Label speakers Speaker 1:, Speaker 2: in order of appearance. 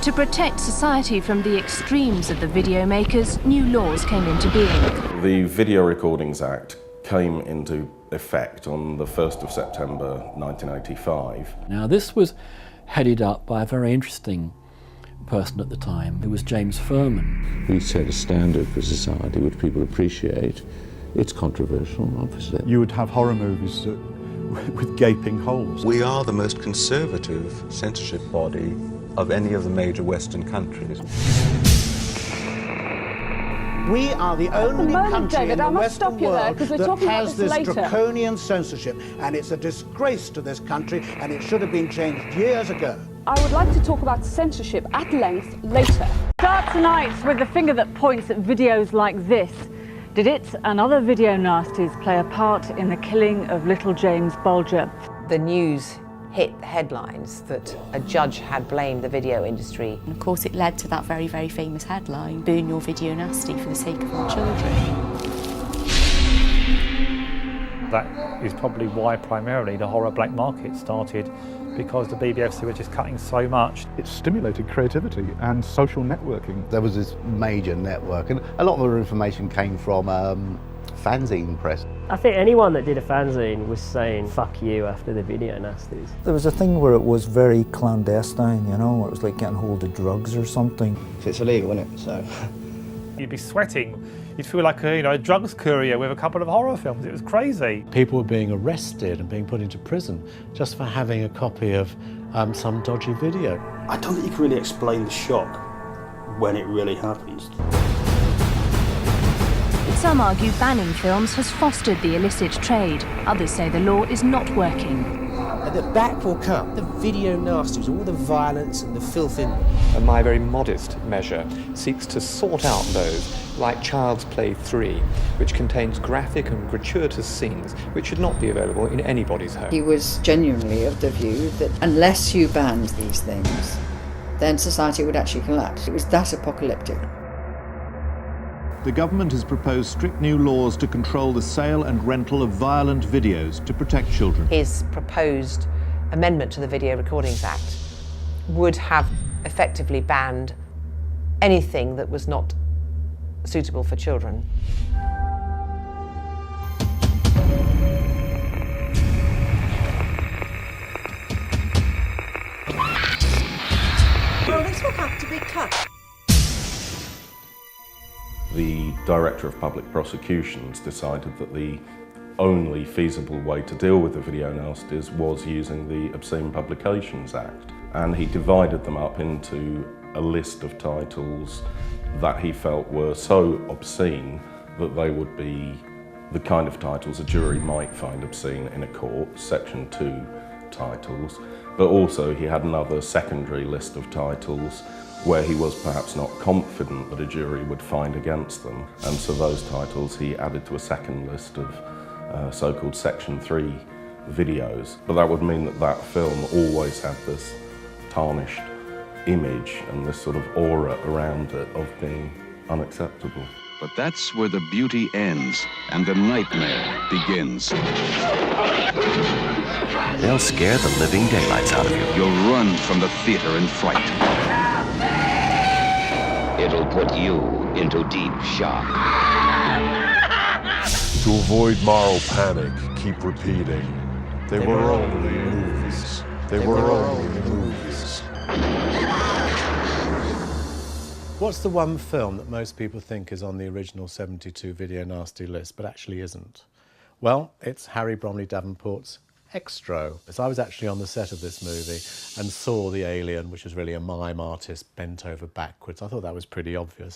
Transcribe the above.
Speaker 1: To protect society from the extremes of the video makers, new laws came into being.
Speaker 2: The Video Recordings Act came into effect on the 1st of September 1985.
Speaker 3: Now this was headed up by a very interesting person at the time. It was James Furman.
Speaker 4: We set a standard for society which people appreciate. It's controversial, obviously.
Speaker 5: You would have horror movies with gaping holes.
Speaker 6: We are the most conservative censorship body of any of the major Western countries.
Speaker 7: We are the only country
Speaker 8: David,
Speaker 7: in the Western world that has this
Speaker 8: later.
Speaker 7: draconian censorship, and it's a disgrace to this country, and it should have been changed years ago.
Speaker 8: I would like to talk about censorship at length later. Start tonight with the finger that points at videos like this. Did it and other video nasties play a part in the killing of little James Bulger?
Speaker 9: The news hit the headlines that a judge had blamed the video industry.
Speaker 10: And of course it led to that very, very famous headline, "Burn your video nasty for the sake of our children."
Speaker 11: That is probably why primarily the horror black market started, because the BBFC were just cutting so much.
Speaker 5: It stimulated creativity and social networking.
Speaker 12: There was this major network, and a lot of the information came from fanzine press.
Speaker 13: I think anyone that did a fanzine was saying "fuck you" after the video nasties.
Speaker 14: There was a thing where it was very clandestine, you know, where it was like getting hold of drugs or something.
Speaker 12: It's illegal, isn't it? So
Speaker 11: you'd be sweating. You'd feel like a drugs courier with a couple of horror films. It was crazy.
Speaker 15: People were being arrested and being put into prison just for having a copy of some dodgy video.
Speaker 16: I don't think you can really explain the shock when it really happens.
Speaker 1: Some argue banning films has fostered the illicit trade. Others say the law is not working.
Speaker 17: And that back will come the video nasties, all the violence and the filth in them.
Speaker 18: And my very modest measure seeks to sort out those like Child's Play 3, which contains graphic and gratuitous scenes which should not be available in anybody's home.
Speaker 19: He was genuinely of the view that unless you banned these things, then society would actually collapse. It was that apocalyptic.
Speaker 20: The government has proposed strict new laws to control the sale and rental of violent videos to protect children.
Speaker 9: His proposed amendment to the Video Recordings Act would have effectively banned anything that was not suitable for children.
Speaker 3: Well, this will have to be cut.
Speaker 2: The Director of Public Prosecutions decided that the only feasible way to deal with the video nasties was using the Obscene Publications Act. And he divided them up into a list of titles that he felt were so obscene that they would be the kind of titles a jury might find obscene in a court, Section 2 titles. But also he had another secondary list of titles where he was perhaps not confident that a jury would find against them. And so those titles he added to a second list of so-called Section 3 videos. But that would mean that that film always had this tarnished image and this sort of aura around it of being unacceptable.
Speaker 7: But that's where the beauty ends and the nightmare begins.
Speaker 5: They'll scare the living daylights out of you.
Speaker 7: You'll run from the theater in fright.
Speaker 4: It'll put you into deep shock.
Speaker 8: To avoid moral panic, keep repeating. They were only movies. They were only movies.
Speaker 15: What's the one film that most people think is on the original 72 video nasty list, but actually isn't? Well, it's Harry Bromley Davenport's Extro. So I was actually on the set of this movie and saw the alien, which was really a mime artist bent over backwards. I thought that was pretty obvious.